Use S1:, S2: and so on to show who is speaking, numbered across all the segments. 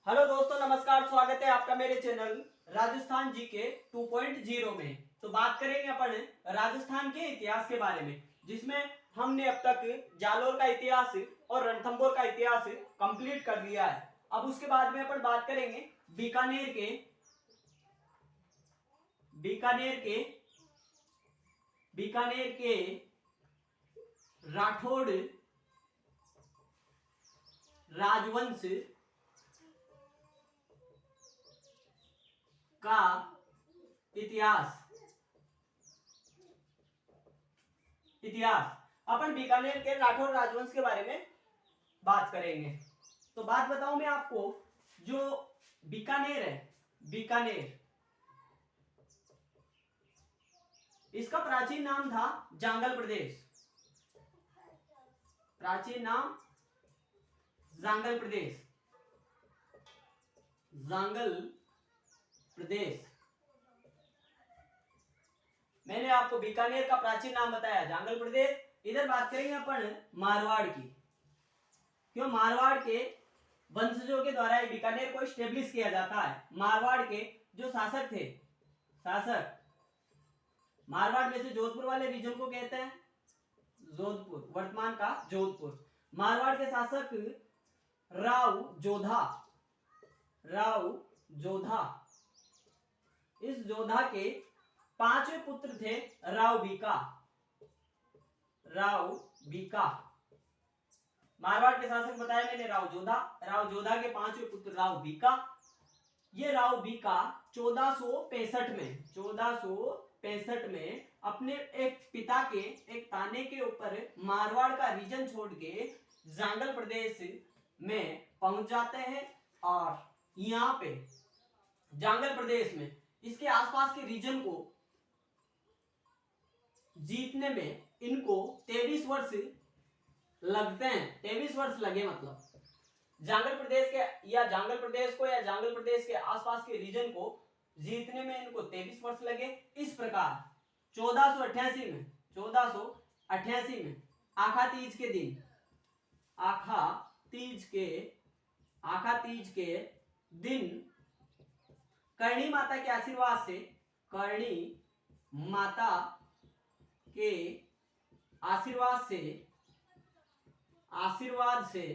S1: Hello दोस्तों, नमस्कार। स्वागत है आपका मेरे चैनल राजस्थान जीके 2.0 में। तो बात करेंगे अपन राजस्थान के इतिहास के बारे में, जिसमें हमने अब तक जालोर का इतिहास और रणथंभौर का इतिहास कंप्लीट कर लिया है। अब उसके बाद में अपन बात करेंगे बीकानेर के राठौड़ राजवंश का इतिहास। अपन बीकानेर के राठौर राजवंश के बारे में बात करेंगे। तो बात बताऊं मैं आपको, जो बीकानेर है, बीकानेर, इसका प्राचीन नाम था जांगल प्रदेश। प्राचीन नाम जांगल प्रदेश, जांगल प्रदेश। मैंने आपको बीकानेर का प्राचीन नाम बताया, जांगल प्रदेश। इधर बात करेंगे अपन मारवाड़ की। क्यों? मारवाड़ के वंशजों के द्वारा बीकानेर को स्टेब्लिश किया जाता है। मारवाड़ के जो शासक थे, मारवाड़ में से जोधपुर वाले रीजन को कहते हैं जोधपुर, वर्तमान का जोधपुर। मारवाड़ के शासक राव जोधा। इस जोधा के 5वें पुत्र थे राव बीका। मारवाड़ के शासक बताया मैंने राव जोधा के 5वें पुत्र राव बीका। ये राव बीका 1465 में अपने एक पिता के एक ताने के ऊपर मारवाड़ का रीजन छोड़ के जांगल प्रदेश में पहुंच जाते हैं। और यहाँ पे जांगल प्रदेश में इसके आसपास के रीजन को जीतने में इनको 23 वर्ष लगते हैं। 23 वर्ष लगे, मतलब जांगल प्रदेश के आसपास के रीजन को जीतने में इनको 23 वर्ष लगे। इस प्रकार 1488 में आखा तीज के दिन करणी माता के आशीर्वाद से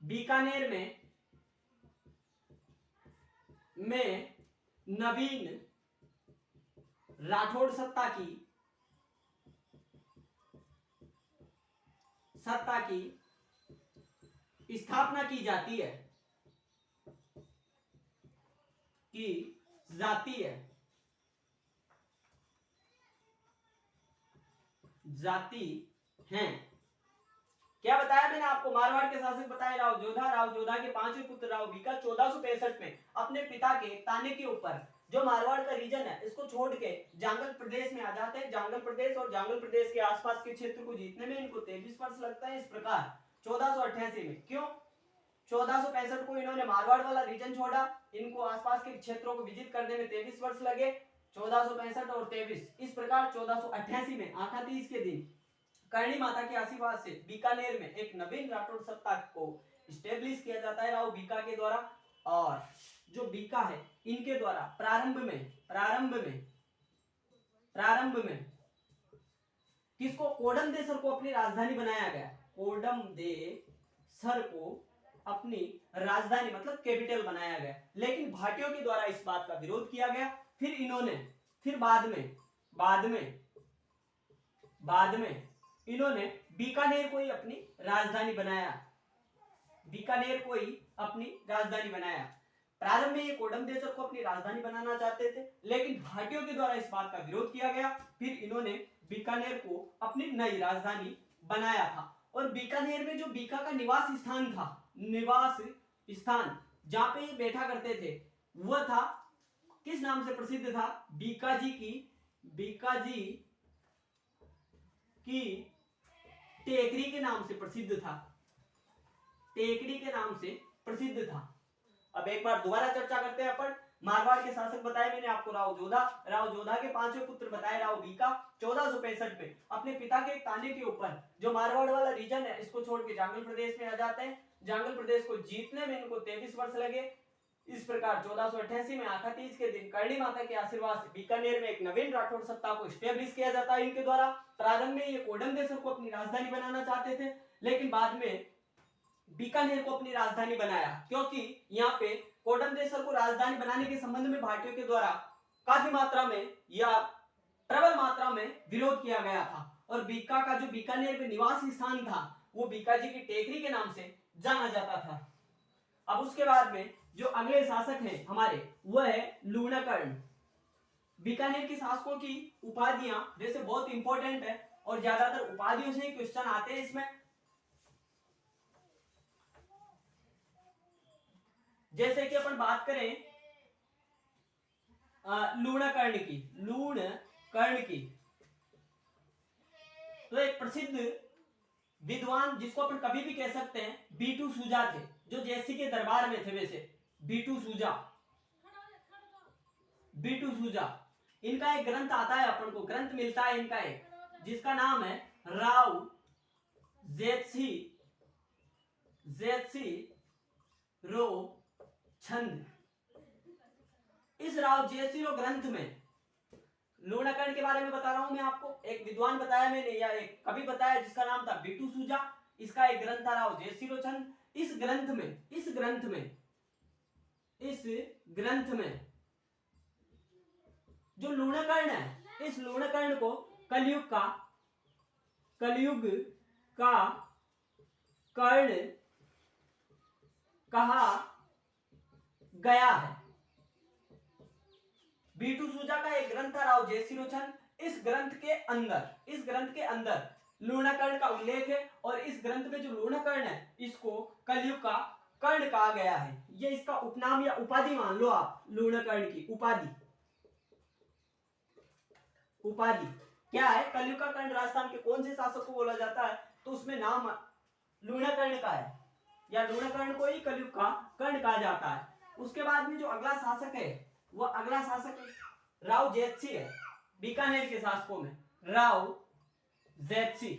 S1: बीकानेर में नवीन राठौड़ सत्ता की स्थापना की जाती है। जाती हैं। क्या बताया मैंने आपको? मारवाड़ के शासक बताए राव जोधा के 5वें पुत्र राव बीका 1465 में अपने पिता के ताने के ऊपर जो मारवाड़ का रीजन है इसको छोड़ के जांगल प्रदेश में आ जाते हैं। जांगल प्रदेश और जांगल प्रदेश के आसपास के क्षेत्र को जीतने में इनको 23 वर्ष लगता है। इस प्रकार 1488 में, क्यों 1465 को इन्होंने मारवाड़ वाला रीजन छोड़ा, इनको आसपास के क्षेत्रों को विजिट करने में 23 वर्ष लगे। 1465 और 23, इस प्रकार 1488 में आखा तीज के दिन करणी माता के आशीर्वाद से बीकानेर में एक नवीन राठौड़ सत्ता को स्टेब्लिश किया जाता है राव बीका के द्वारा। और जो बीका है इनके द्वारा प्रारंभ में किसको? कोडमदेसर को अपनी राजधानी बनाया गया। कोडमदेसर को अपनी राजधानी मतलब कैपिटल बनाया गया। लेकिन भाटियों के द्वारा इस बात का विरोध किया गया। फिर बाद में इन्होंने बीकानेर को ही अपनी राजधानी बनाया। प्रारंभ में ये कोडमदेसर को अपनी राजधानी बनाना चाहते थे, लेकिन भाटियों के द्वारा इस बात का विरोध किया गया। फिर इन्होंने बीकानेर को अपनी नई राजधानी बनाया था। और बीकानेर में जो बीका का निवास स्थान जहां पे ये बैठा करते थे वह था, किस नाम से प्रसिद्ध था? बीकाजी की टेकरी के नाम से प्रसिद्ध था। अब एक बार दोबारा चर्चा करते हैं अपन। मारवाड़ के शासक बताए मैंने आपको राव जोधा के 5वें पुत्र बताए राव बीका 1465 में अपने पिता के ताने के ऊपर जो मारवाड़ वाला रीजन है इसको छोड़ के जांगल प्रदेश में आ जाते हैं। जांगल प्रदेश को जीतने में इनको 23 वर्ष लगे। इस प्रकार 1488 में आखा तीज के दिन करणी माता के आशीर्वाद से बीकानेर में एक नवीन राठौड़ सत्ता को स्टेब्लिश किया जाता है इनके द्वारा। प्रारंभ में ये कोडमदेसर को अपनी राजधानी बनाना चाहते थे, लेकिन बाद में बीकानेर को अपनी राजधानी बनाया, क्योंकि यहाँ पे कोडमदेसर को राजधानी बनाने के संबंध में भारतीयों के द्वारा काफी मात्रा में या प्रबल मात्रा में विरोध किया गया था। और बीका का जो बीकानेर में निवास स्थान था वो बीकाजी की टेकरी के नाम से जाना जाता था। अब उसके बाद में जो अगले शासक हैं हमारे वो है लूणकर्ण। बीकानेर के शासकों की उपाधियां वैसे बहुत इंपॉर्टेंट है और ज्यादातर उपाधियों से क्वेश्चन आते हैं इसमें। जैसे कि अपन बात करें लूणकर्ण की, तो एक प्रसिद्ध विद्वान जिसको अपन कभी भी कह सकते हैं बीटू सूजा थे, जो जैसी के दरबार में थे। वैसे बीटू सूजा इनका एक ग्रंथ आता है, अपन को ग्रंथ मिलता है इनका एक, जिसका नाम है राव जेत्सी रो छंद। इस राव जेत्सी रो ग्रंथ में लूणकर्ण के बारे में बता रहा हूं मैं आपको। एक विद्वान बताया मैंने या एक कवि बताया जिसका नाम था बीटू सूजा। इसका एक ग्रंथ था राव जेत्सी रो छंद। इस ग्रंथ में जो लूणकर्ण है, इस लूणकर्ण को कलयुग का कर्ण कहा गया है। बीटू सूजा का एक ग्रंथ था राव जेत्सी रो छंद। इस ग्रंथ के अंदर लूणकर्ण का उल्लेख है और इस ग्रंथ में जो लूणकर्ण है इसको कलयुग का कर्ण कहा गया है। ये इसका उपनाम या उपाधि मान लो आप। लूणकर्ण की उपाधि क्या है? कलयुग का कर्ण राजस्थान के कौन से शासक को बोला जाता है तो उसमें नाम लूणकर्ण का है, या लूणकर्ण को ही कलयुग का कर्ण कहा जाता है। उसके बाद में जो अगला शासक है वो अगला शासक राव जेत्सी है। बीकानेर के शासकों में राव जेत्सी।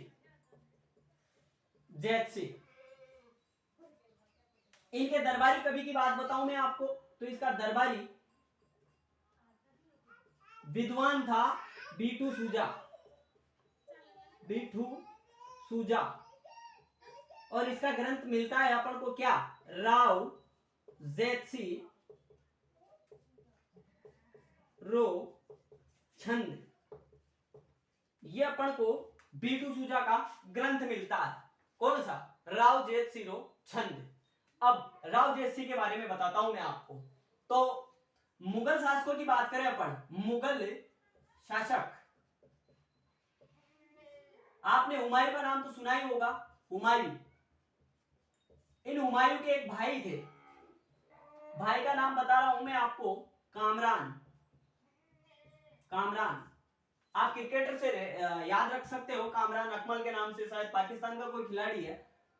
S1: इनके दरबारी कवि की बात बताऊं मैं आपको तो इसका दरबारी विद्वान था बीटू सूजा। और इसका ग्रंथ मिलता है अपन को क्या? राव जेत्सी रो छंद। ये अपन को बीटू सूजा का ग्रंथ मिलता है। कौन सा? राव जेत्सी रो छंद। अब राव जेत्सी के बारे में बताता हूं मैं आपको। तो मुगल शासकों की बात करें अपन, मुगल शासक, आपने हुमायूं का नाम तो सुना ही होगा। हुमायूं, इन हुमायूं के एक भाई थे। भाई का नाम बता रहा हूं मैं आपको, कामरान। आप क्रिकेटर से याद रख सकते हो, कामरान अकमल के नाम से, शायद पाकिस्तान का कोई खिलाड़ी है।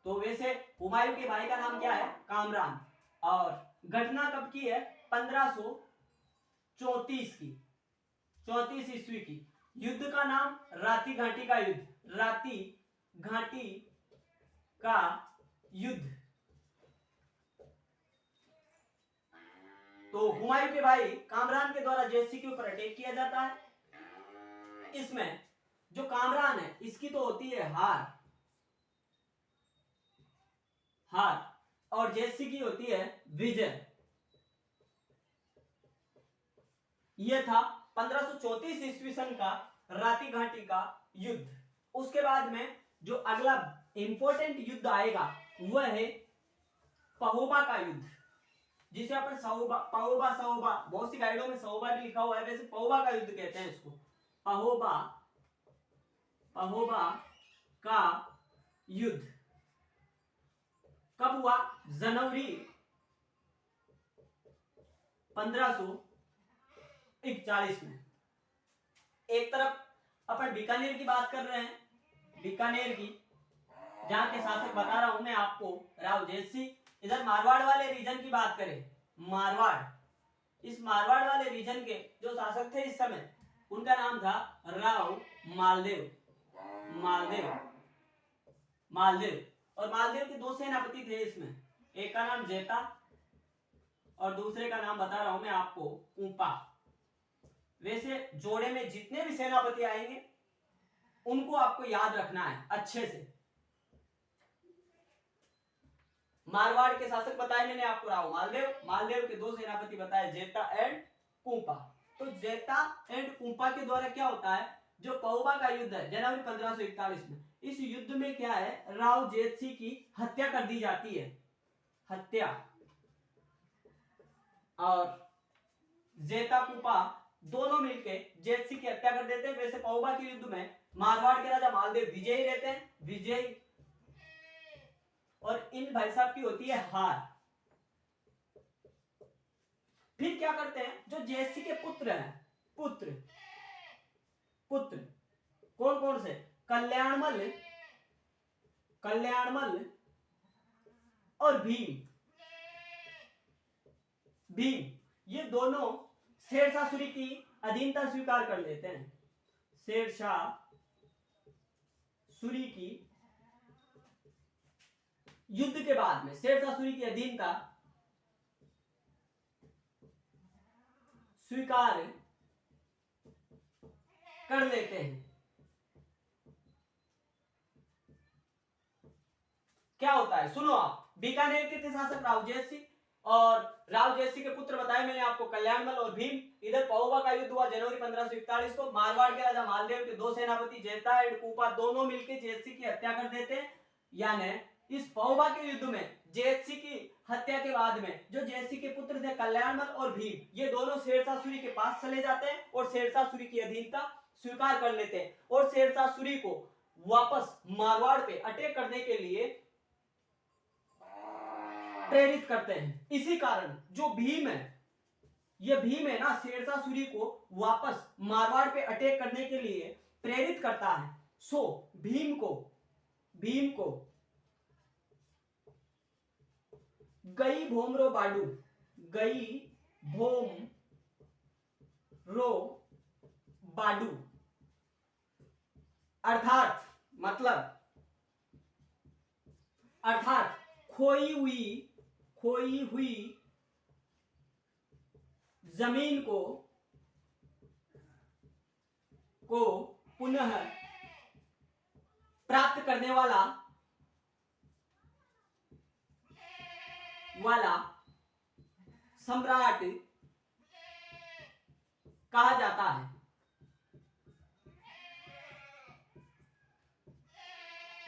S1: तो वैसे हुमायूं के भाई का नाम क्या है? कामरान। और घटना कब की है? 1534 की, 34 ईस्वी की। युद्ध का नाम राती घाटी का युद्ध। राती घाटी का युद्ध। तो हुमायूं के भाई कामरान के द्वारा जेत्सी के ऊपर अटैक किया जाता है। इसमें जो कामरान है इसकी तो होती है हार, और जेत्सी की होती है विजय। यह था 1534 ईस्वी सन का राती घाटी का युद्ध। उसके बाद में जो अगला इंपॉर्टेंट युद्ध आएगा वह है पहोबा का युद्ध, जिसे अपन पहोबा बहुत सी गाइडों में सहोबा भी लिखा हुआ है, वैसे पहोबा का युद्ध कहते हैं इसको। पहोबा का युद्ध कब हुआ? जनवरी 1541 में। एक तरफ अपन बीकानेर की बात कर रहे हैं, बीकानेर की, जहां के शासक बता रहा हूं मैं आपको राव जेत्सी। इधर मारवाड़ वाले रीजन की बात करें, इस मारवाड़ वाले रीजन के जो शासक थे इस समय, उनका नाम था राव मालदेव। और मालदेव के दो सेनापति थे इसमें, एक का नाम जेता और दूसरे का नाम बता रहा हूं मैं आपको, कुंपा। वैसे जोड़े में जितने भी सेनापति आएंगे उनको आपको याद रखना है अच्छे से। मारवाड़ के शासक बताए मैंने आपको राव मालदेव, मालदेव के दो सेनापति बताए जेता एंड कुंपा। तो जेता एंड कुंपा के द्वारा क्या होता है, जो पौबा का युद्ध है जनवरी 1541 में, इस युद्ध में क्या है, राव जेतसी की हत्या कर दी जाती है, हत्या। और जेता कुंपा दोनों मिलके जेतसी की हत्या कर देते हैं। वैसे पौबा के युद्ध में मारवाड़ के राजा मालदेव विजयी रहते हैं, विजयी, और इन भाई साहब की होती है हार। फिर क्या करते हैं, जो जेतसी के पुत्र हैं, पुत्र पुत्र कौन कौन से, कल्याणमल, कल्याणमल और भीम, भीम, ये दोनों शेरशाह सूरी की अधीनता स्वीकार कर लेते हैं। शेरशाह सूरी की युद्ध के बाद में शेरशाह सूरी की अधीनता स्वीकार कर लेते हैं। क्या होता है सुनो आप, बीकानेर के थे शासक राव जेतसी, और राव जेतसी के पुत्र बताए मैंने आपको कल्याणमल और भीम। इधर पौबा का युद्ध हुआ जनवरी 1541 को। मारवाड़ के राजा मालदेव के दो सेनापति जेता एंड कुंपा दोनों मिलकर जेतसी की हत्या कर देते हैं। यानी इस पौबा के युद्ध में जेतसी की हत्या के बाद में जो जेतसी के पुत्र थे कल्याणमल और भीम, ये दोनों शेरशाह सूरी के पास चले जाते हैं और शेरशाह सूरी की अधीनता स्वीकार कर लेते हैं और शेरशाह सूरी को वापस मारवाड़ पे अटैक करने के लिए प्रेरित करते हैं। इसी कारण जो भीम है, ये भीम है ना, शेरशाह सूरी को वापस मारवाड़ पे अटैक करने के लिए प्रेरित करता है। सो भीम को गई भोमरो बाडू, गई भोम रो बाडू, अर्थात मतलब अर्थात खोई हुई जमीन को पुनः प्राप्त करने वाला सम्राट कहा जाता है।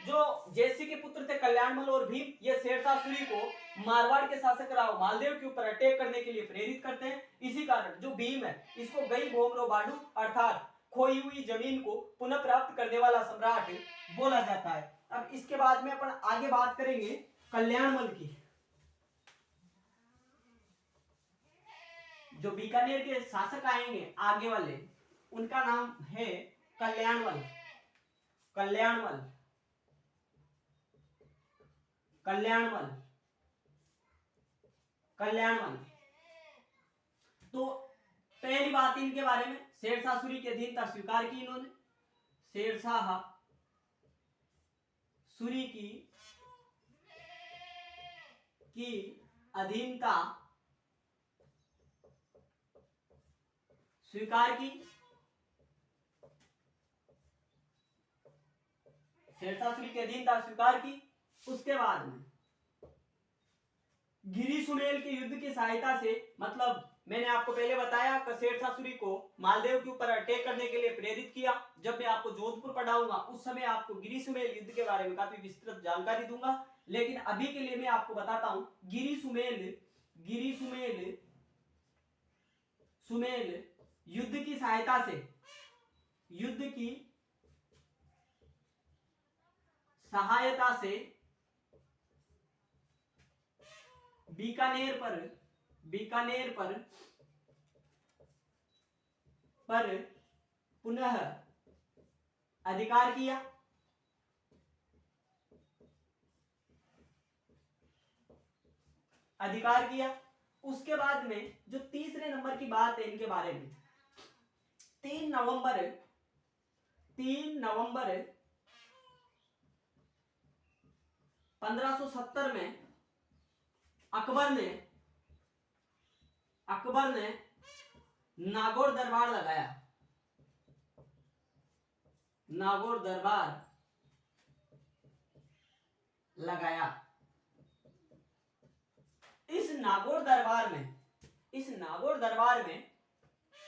S1: जो जेतसी के पुत्र थे कल्याणमल और भीम, ये शेरशाह सूरी को मारवाड़ के शासक राव मालदेव के ऊपर अटैक करने के लिए प्रेरित करते हैं। इसी कारण जो भीम है इसको गई भोमरो बाडू अर्थात खोई हुई जमीन को पुनः प्राप्त करने वाला सम्राट बोला जाता है। अब इसके बाद में अपन आगे बात करेंगे कल्याणमल की। जो बीकानेर के शासक आएंगे आगे वाले, उनका नाम है कल्याणमल, कल्याणमल, कल्याणमल, कल्याणमल। तो पहली बात इनके बारे में, शेरशाह सूरी की अधीनता स्वीकार की इन्होंने, शेरशाह सूरी की अधीनता स्वीकार की, शेरशाह सूरी की अधीनता स्वीकार की। उसके बाद में गिरी सुमेल के युद्ध की सहायता से, मतलब मैंने आपको पहले बताया कि शेरशाह सूरी को मालदेव के ऊपर अटैक करने के लिए प्रेरित किया। जब मैं आपको जोधपुर पढ़ाऊंगा उस समय आपको गिरी सुमेल युद्ध के बारे में काफी विस्तृत जानकारी दूंगा, लेकिन अभी के लिए मैं आपको बताता हूं गिरी सुमेल युद्ध की सहायता से बीकानेर पर पुनः अधिकार किया। उसके बाद में जो तीसरे नंबर की बात है इनके बारे में, 3 नवंबर 1541 1570 में अकबर ने नागौर दरबार लगाया। नागौर दरबार लगाया। इस नागौर दरबार में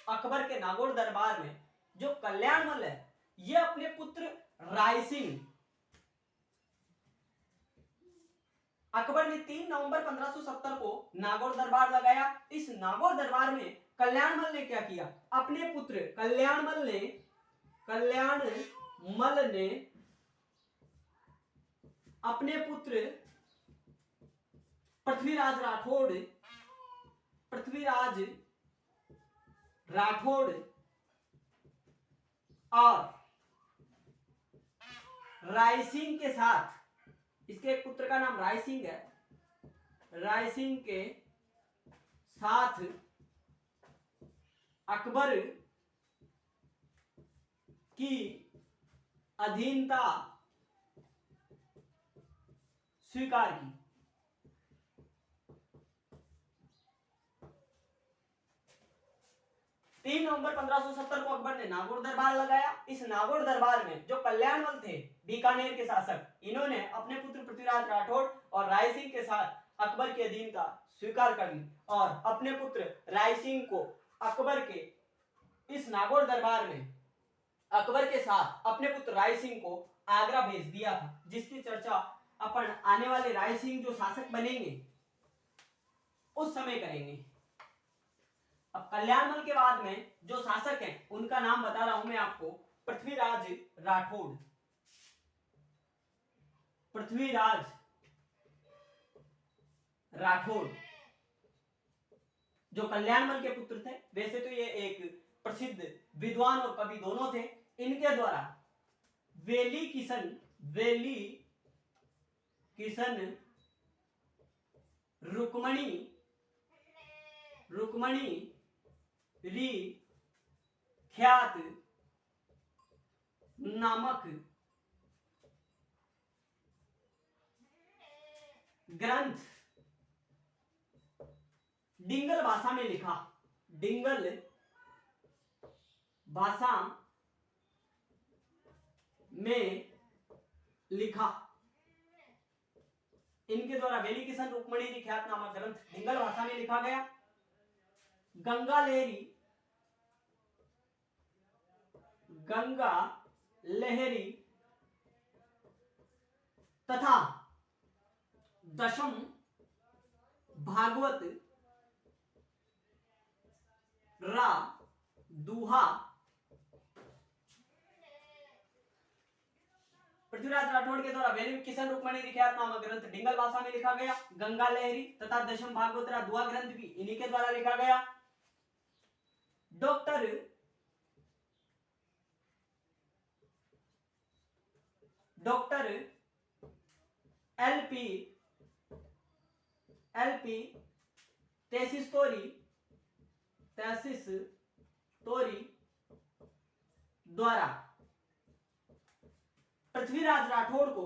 S1: अकबर के नागौर दरबार में जो कल्याणमल है, ये अपने पुत्र रायसिंह, अकबर ने 3 नवंबर 1570 को नागौर दरबार लगाया। इस नागौर दरबार में कल्याणमल ने क्या किया, अपने पुत्र कल्याणमल ने अपने पुत्र पृथ्वीराज राठौड़ और रायसिंह के साथ, इसके एक पुत्र का नाम रायसिंह है, रायसिंह के साथ अकबर की अधीनता स्वीकार की। 3 नवंबर 1570 को अकबर ने नागौर दरबार लगाया। इस नागौर दरबार में जो कल्याणमल थे, बीकानेर के शासक, इन्होंने अपने पुत्र पृथ्वीराज राठौड़ और रायसिंह के साथ अकबर की अधीनता स्वीकार कर ली और अपने पुत्र रायसिंह को अकबर के इस नागौर दरबार में अकबर के साथ अपने पुत्र रायसिंह को आगरा भेज दिया था, जिसकी चर्चा अपन आने वाले रायसिंह जो शासक बनेंगे उस समय करेंगे। अब कल्याणमल के बाद में जो शासक हैं उनका नाम बता रहा हूं मैं आपको, पृथ्वीराज राठौड़। पृथ्वीराज राठौड़ जो कल्याणमल के पुत्र थे, वैसे तो ये एक प्रसिद्ध विद्वान और कवि दोनों थे। इनके द्वारा वेली किशन रुक्मणी री ख्यात नामक ग्रंथ डिंगल भाषा में लिखा। डिंगल भाषा में लिखा। इनके द्वारा वेली किशन रुक्मणी री ख्यात नामक ग्रंथ डिंगल भाषा में लिखा गया। गंगा लहरी तथा दशम भागवत रा दुहा पृथ्वीराज राठौड़ के द्वारा वेली किशन रुक्मणी री ख्यात नामक ग्रंथ डिंगल भाषा में लिखा गया। गंगा लहरी तथा दशम भागवत रा दुहा ग्रंथ भी इन्हीं के द्वारा लिखा गया। डॉक्टर एलपी तेसिस तोरी द्वारा पृथ्वीराज राठौड़ को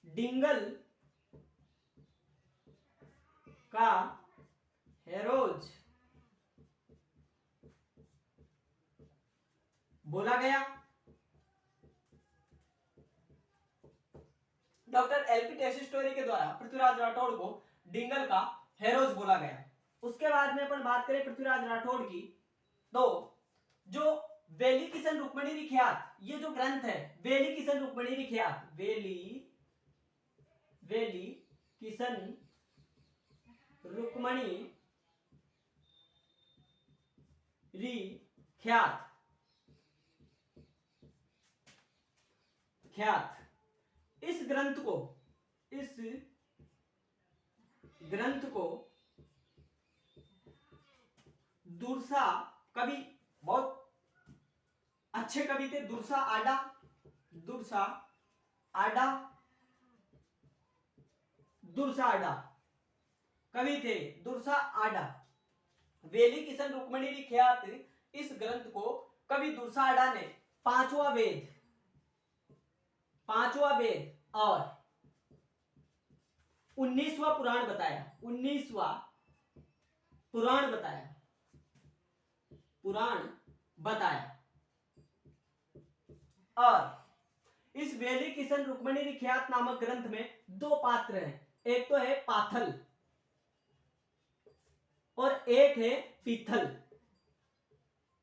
S1: डिंगल का हेरोज बोला गया। डॉक्टर एलपी टेसिस्टोरी के द्वारा पृथ्वीराज राठौड़ को डिंगल का हेरोज बोला गया। उसके बाद में अपन बात करें पृथ्वीराज राठौड़ की, तो जो वेली किशन रुक्मणी री ख्यात, ये जो ग्रंथ है वेली किशन रुक्मणी री ख्यात, वेली किशन रुक्मणी री ख्यात इस ग्रंथ को दुर्सा कवि, बहुत अच्छे कवि थे, दुर्सा आडा कवि थे। दुर्सा आडा वेली किशन रुक्मणी ख्यात इस ग्रंथ को कवि दुर्साहड़ा ने पांचवा वेद और 19वां पुराण बताया। 19वां पुराण बताया। और इस वेली किशन रुक्मणी ख्यात नामक ग्रंथ में दो पात्र हैं, एक तो है पाथल और एक है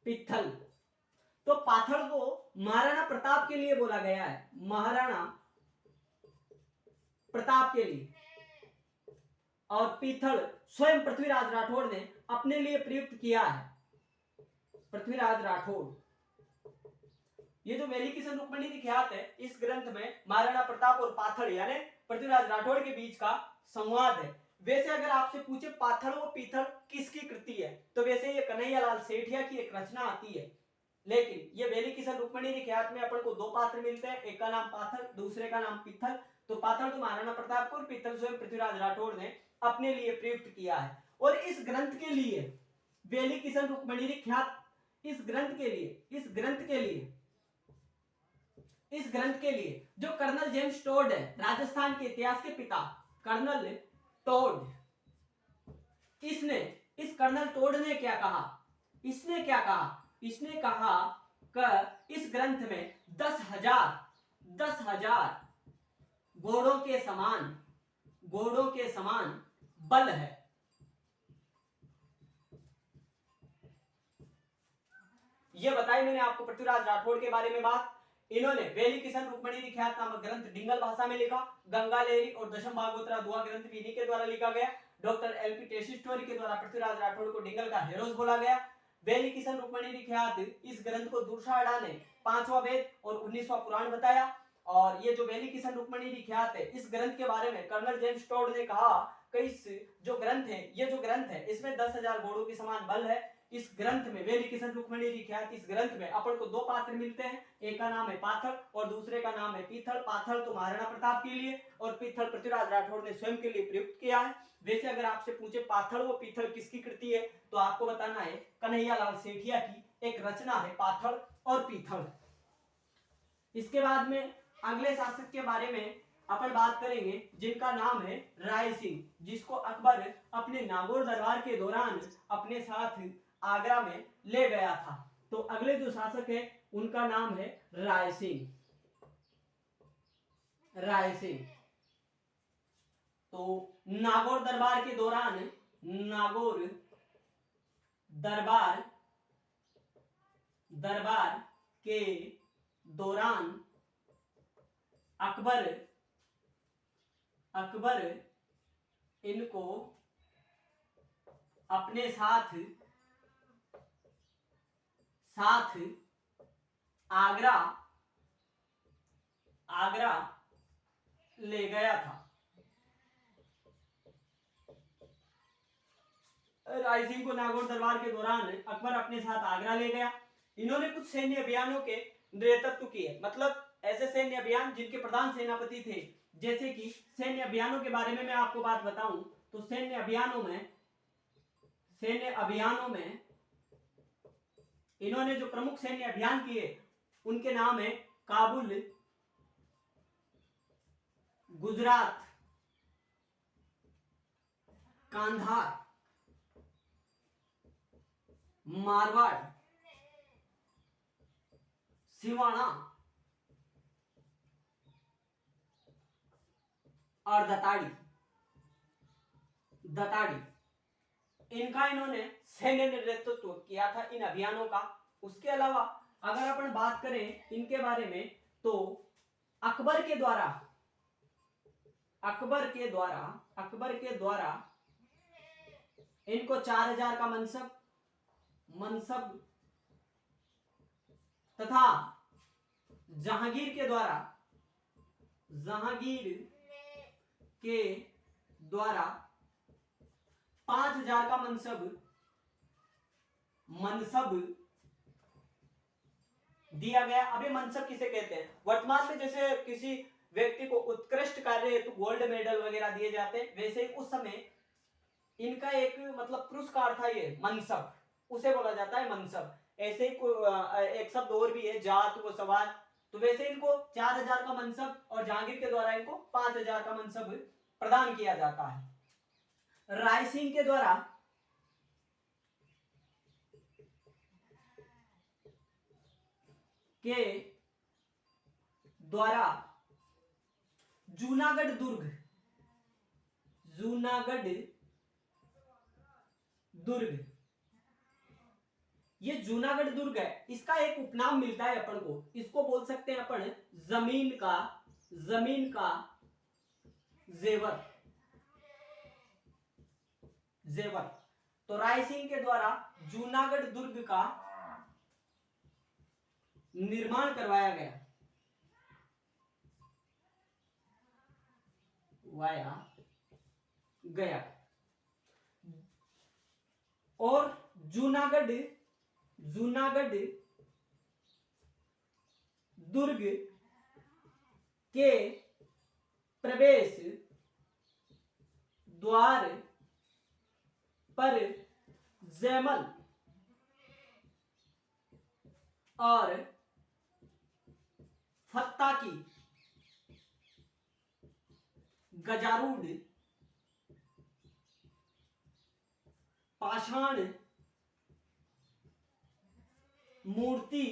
S1: पिथल। तो पाथल को महाराणा प्रताप के लिए बोला गया है, महाराणा प्रताप के लिए, और पीथल स्वयं पृथ्वीराज राठौड़ ने अपने लिए प्रयुक्त किया है। पृथ्वीराज राठौड़, ये जो वेली किशन रुक्मणी ख्यात है, इस ग्रंथ में महाराणा प्रताप और पाथल यानी पृथ्वीराज राठौड़ के बीच का संवाद है। वैसे अगर आपसे पूछे पाथल व पीथल किसकी कृति है, तो वैसे ये कन्हैयालाल सेठिया की एक रचना आती है। लेकिन ये वेली किशन रुक्मणी ख्यात में अपन को दो पात्र मिलते हैं, एक का नाम पाथल, दूसरे का नाम पिथल। तो पाथल तो महाराणा प्रताप को और पिथल स्वयं पृथ्वीराज राठौड़ ने अपने लिए प्रयुक्त किया है। और इस ग्रंथ के लिए वेली किशन रुक्मणी ख्यात इस ग्रंथ के लिए जो कर्नल जेम्स टोड है, राजस्थान के इतिहास के पिता कर्नल टोड, इस कर्नल टोड ने क्या कहा, इसने कहा कि इस ग्रंथ में 10,000 घोड़ों के समान बल है। यह बताई मैंने आपको पृथ्वीराज राठौड़ के बारे में बात। इन्होंने वेली किशन रुक्मणी ख्यात नामक ग्रंथ डिंगल भाषा में लिखा। गंगा लहरी और दशम भागवतरा दुआ ग्रंथ भी इन्हीं के द्वारा लिखा गया। डॉक्टर एलपी टेसिस्टोरी के द्वारा पृथ्वीराज राठौड़ को डिंगल का हेरोज बोला गया। वेली किशन रुक्मणी ख्यात इस ग्रंथ को दुर्साहड़ा ने 5वां वेद और 19वां पुराण बताया। और ये जो वेली किशन रुक्मणी ख्यात है, इस ग्रंथ के बारे में कर्नल जेम्स टोड ने कहा कि इस जो ग्रंथ है इसमें 10,000 घोड़ों के समान बल है। इस ग्रंथ में वेली किशन रुक्मणी ख्यात इस ग्रंथ में अपन को दो पात्र मिलते हैं, एक का नाम है पाथल और दूसरे का नाम है पीथल। पाथल तो महाराणा प्रताप के लिए और पीथल पृथ्वीराज राठौड़ ने स्वयं के लिए प्रयुक्त किया है। वैसे अगर आपसे पूछे पाथल व पीथल किसकी कृति है, तो आपको बताना है कन्हैयालाल सेठिया की एक रचना है पाथल और पीथल। इसके बाद में अगले शासक के बारे में अपन बात करेंगे जिनका नाम है राय सिंह, जिसको अकबर अपने नागौर दरबार के दौरान अपने साथ आगरा में ले गया था। तो अगले जो शासक है उनका नाम है राय सिंह। तो नागौर दरबार के दौरान अकबर इनको अपने साथ आगरा ले गया था। राय सिंह को नागौर दरबार के दौरान अकबर अपने साथ आगरा ले गया। इन्होंने कुछ सैन्य अभियानों के नेतृत्व किए, मतलब ऐसे सैन्य अभियान जिनके प्रधान सेनापति थे। जैसे कि सैन्य अभियानों के बारे में मैं आपको बात बताऊं तो सैन्य अभियानों में इन्होंने जो प्रमुख सैन्य अभियान किए उनके नाम है काबुल, गुजरात, कांधार, मारवाड़, सिवाना और दताड़ी। इनका इन्होंने सैन्य नेतृत्व किया था इन अभियानों का। उसके अलावा अगर अपन बात करें इनके बारे में तो अकबर के द्वारा इनको 4,000 का मनसब तथा जहांगीर के द्वारा 5,000 का मनसब दिया गया। अभी मनसब किसे कहते हैं? वर्तमान में जैसे किसी व्यक्ति को उत्कृष्ट कार्य हेतु गोल्ड मेडल वगैरह दिए जाते हैं, वैसे ही उस समय इनका एक मतलब पुरस्कार था ये मनसब, उसे बोला जाता है मनसब। ऐसे ही एक शब्द और भी है जात व सवार, तो वैसे इनको 4000 का मनसब और जहांगीर के द्वारा इनको 5000 का मनसब प्रदान किया जाता है। राय सिंह के द्वारा जूनागढ़ दुर्ग ये जूनागढ़ दुर्ग है, इसका एक उपनाम मिलता है अपन को, इसको बोल सकते हैं अपन जमीन का जेवर। तो राय सिंह के द्वारा जूनागढ़ दुर्ग का निर्माण करवाया गया और जूनागढ़ दुर्ग के प्रवेश द्वार पर जयमल और फत्ता की गजारूढ़ पाषाण मूर्ति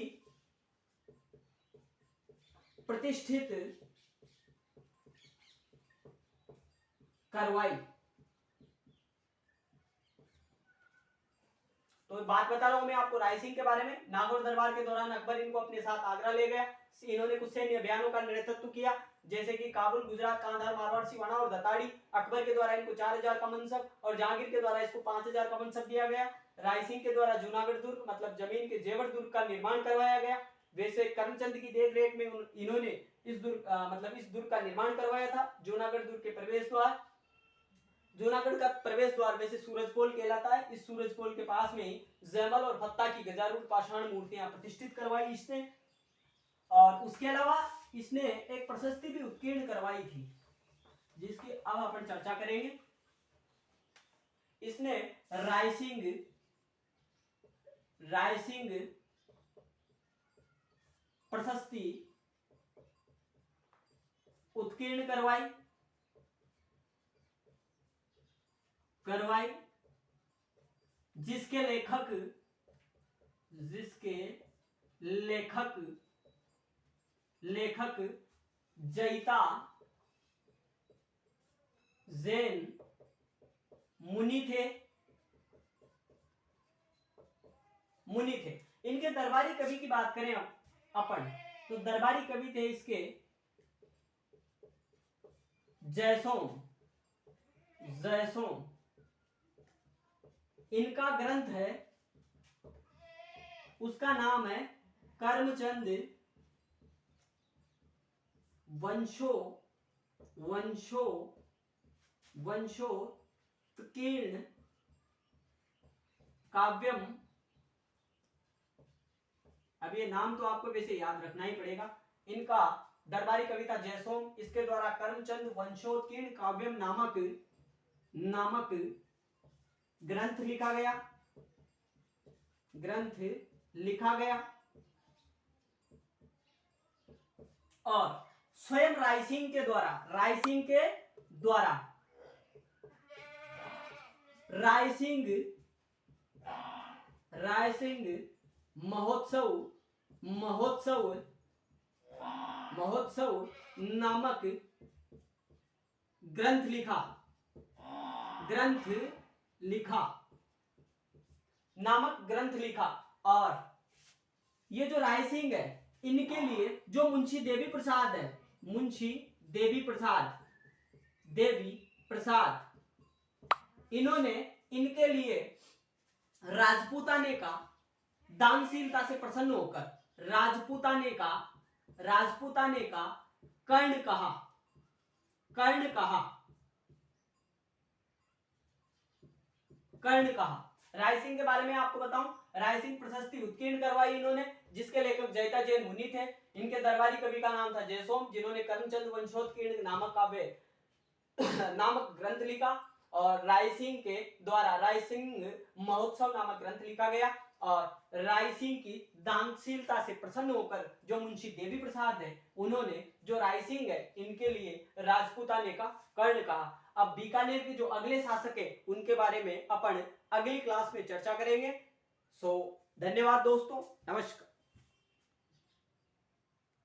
S1: प्रतिष्ठित करवाई। तो बात बता रहा हूं मैं आपको राय सिंह के बारे में। नागौर दरबार के दौरान अकबर इनको अपने साथ आगरा ले गया। इन्होंने कुछ सैन्य अभियानों का नेतृत्व किया, जैसे कि काबुल, गुजरात, कांधार, मारवाड़, सिवाना और दताड़ी। अकबर के द्वारा इनको 4000 का मनसब और जहांगीर के द्वारा इसको 5000 का मनसब दिया गया। राय सिंह के द्वारा जूनागढ़ दुर्ग मतलब जमीन के जेवर दुर्ग का निर्माण करवाया गया। वैसे करमचंद की देखरेख में इन्होंने इस दुर्ग का निर्माण करवाया था। जूनागढ़ दुर्ग के प्रवेश द्वार, जूनागढ़ का प्रवेश द्वार वैसे सूरजपोल कहलाता है। इस सूरजपोल के पास में ही जयमल और फत्ता की गजारूढ़ पाषाण मूर्तियां प्रतिष्ठित करवाई इसने। और उसके अलावा इसने एक प्रशस्ति भी उत्कीर्ण करवाई थी, जिसकी अब अपन चर्चा करेंगे। इसने राय सिंह प्रशस्ति उत्कीर्ण करवाई जिसके लेखक जयिता जैन मुनि थे। इनके दरबारी कवि की बात करें अपन, तो दरबारी कवि थे इसके जयसोम। इनका ग्रंथ है, उसका नाम है करमचंद वंशोत्कीर्ण काव्यम। अब ये नाम तो आपको वैसे याद रखना ही पड़ेगा। इनका दरबारी कविता जयसोम, इसके द्वारा करमचंद वंशोत्कीर्ण काव्यम नामक ग्रंथ लिखा गया और स्वयं राय सिंह के द्वारा राय सिंह महोत्सव नामक ग्रंथ लिखा। और ये जो राय सिंह है, इनके लिए जो मुंशी देवी प्रसाद इन्होंने इनके लिए राजपूताने का दानशीलता से प्रसन्न होकर राजपूताने का कर्ण कहा। राय सिंह के बारे में आपको बताऊं, राय सिंह प्रशस्ति उत्कीर्ण करवाई इन्होंने, जिसके लेखक जयिता जैन मुनि थे। इनके दरबारी कवि का नाम था जयसोम, जिन्होंने करमचंद वंशोत्कीर्ण नामक ग्रंथ लिखा। और राय सिंह के द्वारा राय सिंह महोत्सव नामक ग्रंथ लिखा गया। और राय सिंह की दानशीलता से प्रसन्न होकर जो मुंशी देवी प्रसाद है, उन्होंने जो राय सिंह है इनके लिए राजपूताने का कर्ण कहा। अब बीकानेर के जो अगले शासक है उनके बारे में अपन अगली क्लास में चर्चा करेंगे। सो धन्यवाद दोस्तों, नमस्कार।